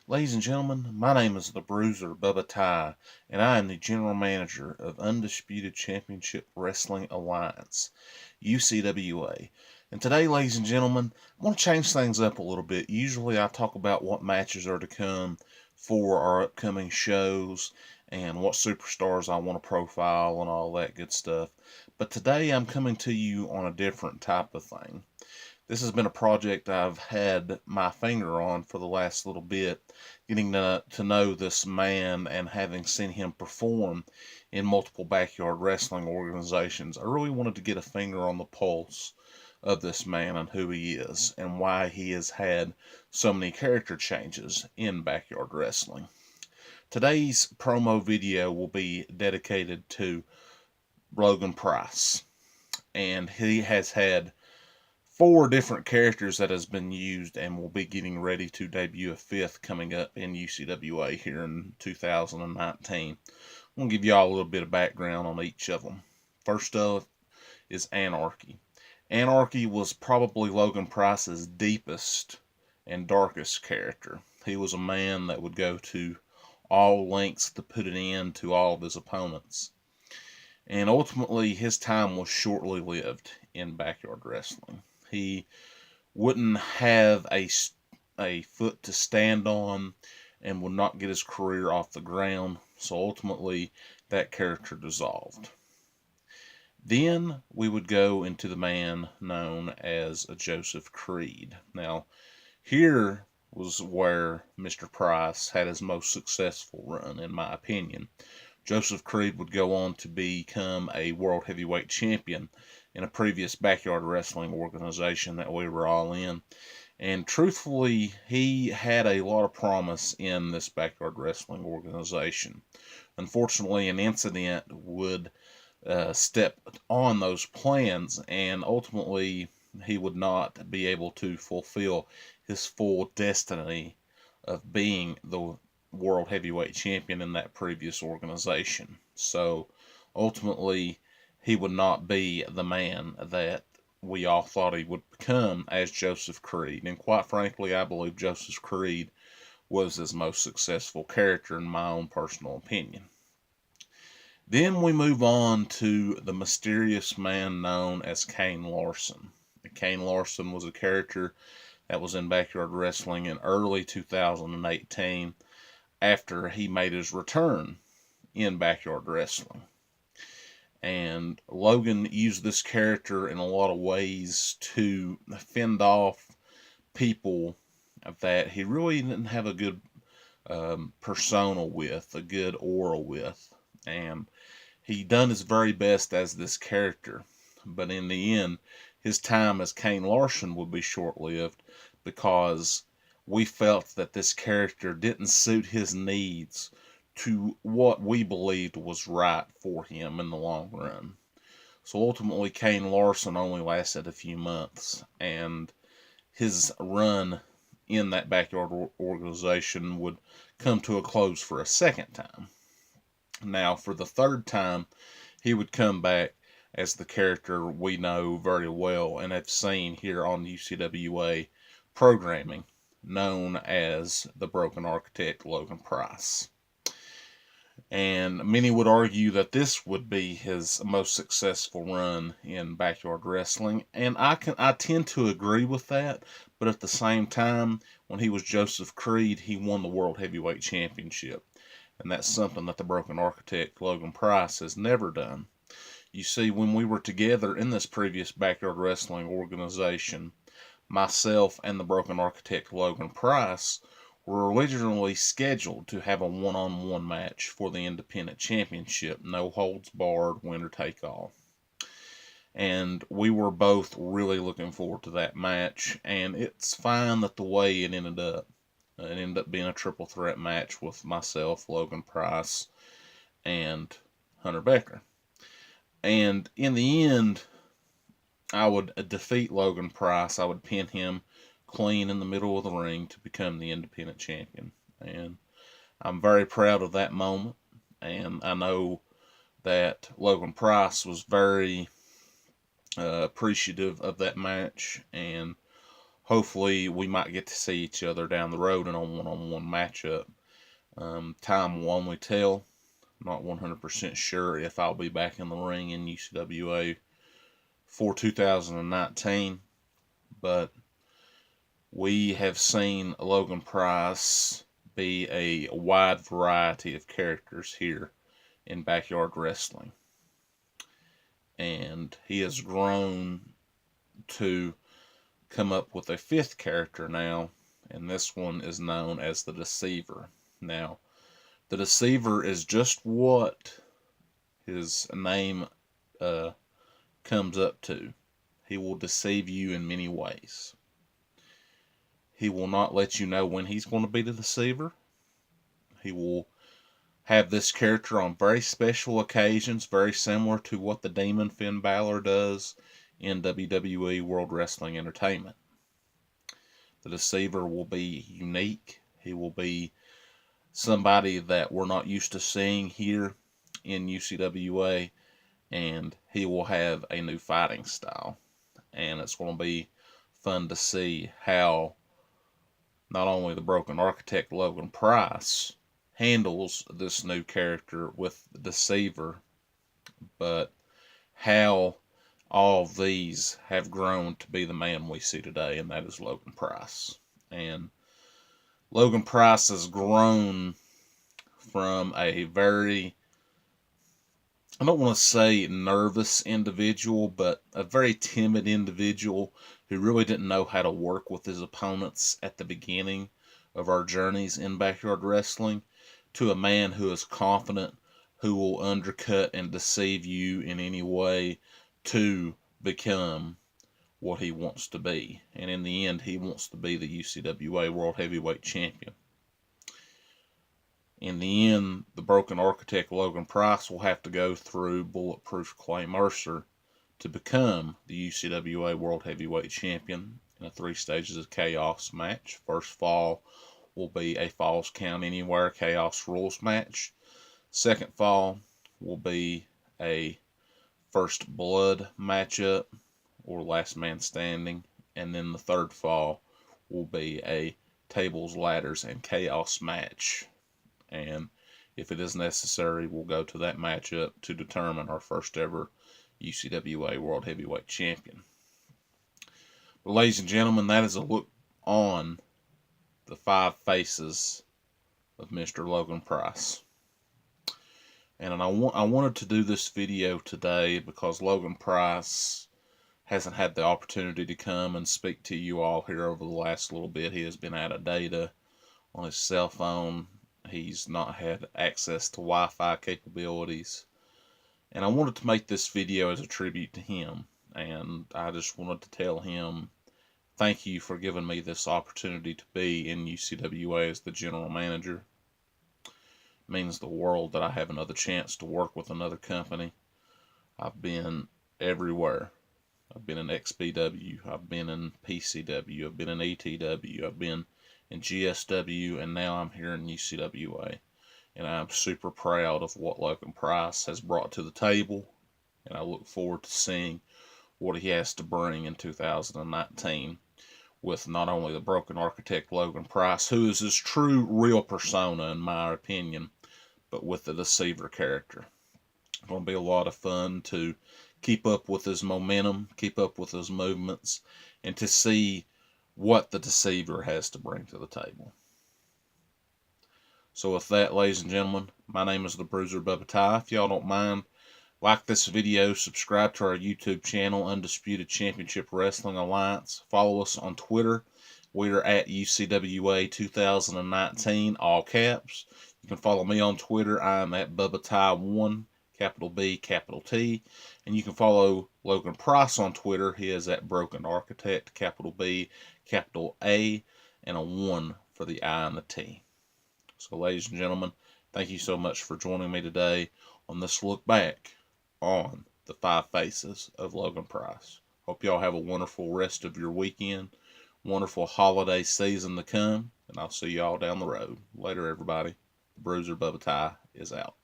Ladies and gentlemen, my name is the Bruiser Bubba Ty, and I am the General Manager of Undisputed Championship Wrestling Alliance, UCWA. And today, ladies and gentlemen, I want to change things up a little bit. Usually I talk about what matches are to come for our upcoming shows and what superstars I want to profile and all that good stuff. But today I'm coming to you on a different type of thing. This has been a project I've had my finger on for the last little bit, getting to know this man and having seen him perform in multiple backyard wrestling organizations. I really wanted to get a finger on the pulse of this man and who he is and why he has had so many character changes in backyard wrestling. Today's promo video will be dedicated to Logan Price, and he has had 4 different characters that has been used and will be getting ready to debut a 5th coming up in UCWA here in 2019. I'm going to give y'all a little bit of background on each of them. First up is Anarchy. Anarchy was probably Logan Price's deepest and darkest character. He was a man that would go to all lengths to put an end to all of his opponents. And ultimately, his time was shortly lived in backyard wrestling. He wouldn't have a foot to stand on and would not get his career off the ground. So ultimately, that character dissolved. Then we would go into the man known as Joseph Creed. Now, here was where Mr. Price had his most successful run, in my opinion. Joseph Creed would go on to become a World Heavyweight Champion in a previous backyard wrestling organization that we were all in. And truthfully, he had a lot of promise in this backyard wrestling organization. Unfortunately, an incident would step on those plans, and ultimately he would not be able to fulfill his full destiny of being the World Heavyweight Champion in that previous organization. So ultimately, he would not be the man that we all thought he would become as Joseph Creed. And quite frankly, I believe Joseph Creed was his most successful character in my own personal opinion. Then we move on to the mysterious man known as Kane Larson. Kane Larson was a character that was in backyard wrestling in early 2018 after he made his return in backyard wrestling. And Logan used this character in a lot of ways to fend off people that he really didn't have a good persona with, a good aura with. And he done his very best as this character. But in the end, his time as Cain Larsen would be short-lived because we felt that this character didn't suit his needs to what we believed was right for him in the long run. So ultimately, Cain Larsen only lasted a few months, and his run in that backyard organization would come to a close for a second time. Now, for the third time, he would come back as the character we know very well and have seen here on UCWA programming, known as the Broken Architect Logan Price. And many would argue that this would be his most successful run in backyard wrestling, and I tend to agree with that. But at the same time, when he was Joseph Creed, he won the World Heavyweight Championship, and that's something that the Broken Architect Logan Price has never done. You see, when we were together in this previous backyard wrestling organization, myself and the Broken Architect Logan Price were originally scheduled to have a one-on-one match for the Independent Championship, no holds barred, winner take all. And we were both really looking forward to that match, and it's fine that the way it ended up. It ended up being a triple threat match with myself, Logan Price, and Hunter Becker. And in the end, I would defeat Logan Price. I would pin him clean in the middle of the ring to become the independent champion. And I'm very proud of that moment. And I know that Logan Price was very appreciative of that match and hopefully we might get to see each other down the road in a one-on-one matchup. Time will only tell. I'm not 100% sure if I'll be back in the ring in UCWA for 2019, but we have seen Logan Price be a wide variety of characters here in backyard wrestling. And he has grown to come up with a fifth character now, and this one is known as the Deceiver. Now, the Deceiver is just what his name comes up to. He will deceive you in many ways. He will not let you know when he's going to be the Deceiver. He will have this character on very special occasions, very similar to what the Demon Finn Balor does in WWE World Wrestling Entertainment. The Deceiver will be unique. He will be somebody that we're not used to seeing here in UCWA, and he will have a new fighting style. And it's going to be fun to see how not only the Broken Architect Logan Price handles this new character with the Deceiver, but how all of these have grown to be the man we see today, and that is Logan Price. And Logan Price has grown from a very, I don't want to say nervous individual, but a very timid individual who really didn't know how to work with his opponents at the beginning of our journeys in backyard wrestling, to a man who is confident, who will undercut and deceive you in any way to become what he wants to be. And in the end, he wants to be the UCWA World Heavyweight Champion. In the end, the Broken Architect Logan Price will have to go through Bulletproof Cain Larsen to become the UCWA World Heavyweight Champion in a 3 stages of chaos match. First fall will be a Falls Count Anywhere Chaos Rules match. Second fall will be a First Blood matchup or Last Man Standing. And then the third fall will be a Tables, Ladders, and Chaos match. And if it is necessary, we'll go to that matchup to determine our first ever UCWA World Heavyweight Champion. But ladies and gentlemen, that is a look on the 5 faces of Mr. Logan Price. And I wanted to do this video today because Logan Price hasn't had the opportunity to come and speak to you all here over the last little bit. He has been out of data on his cell phone. He's not had access to Wi-Fi capabilities. And I wanted to make this video as a tribute to him. And I just wanted to tell him, thank you for giving me this opportunity to be in UCWA as the general manager. It means the world that I have another chance to work with another company. I've been everywhere. I've been in XPW, I've been in PCW, I've been in ETW, I've been in GSW, and now I'm here in UCWA. And I'm super proud of what Logan Price has brought to the table, and I look forward to seeing what he has to bring in 2019 with not only the Broken Architect Logan Price, who is his true, real persona in my opinion, but with the Deceiver character. It's going to be a lot of fun to keep up with his momentum, keep up with his movements, and to see what the Deceiver has to bring to the table. So with that, ladies and gentlemen, my name is the Bruiser Bubba Ty. If y'all don't mind, like this video, subscribe to our YouTube channel, Undisputed Championship Wrestling Alliance. Follow us on Twitter. We are at UCWA 2019, all caps. You can follow me on Twitter. I am at Bubba Ty1, capital B, capital T. And you can follow Logan Price on Twitter. He is at Broken Architect, capital B, capital A, and a 1 for the I and the T. So ladies and gentlemen, thank you so much for joining me today on this look back on the 5 faces of Logan Price. Hope y'all have a wonderful rest of your weekend, wonderful holiday season to come, and I'll see y'all down the road. Later, everybody. The Bruiser Bubba Ty is out.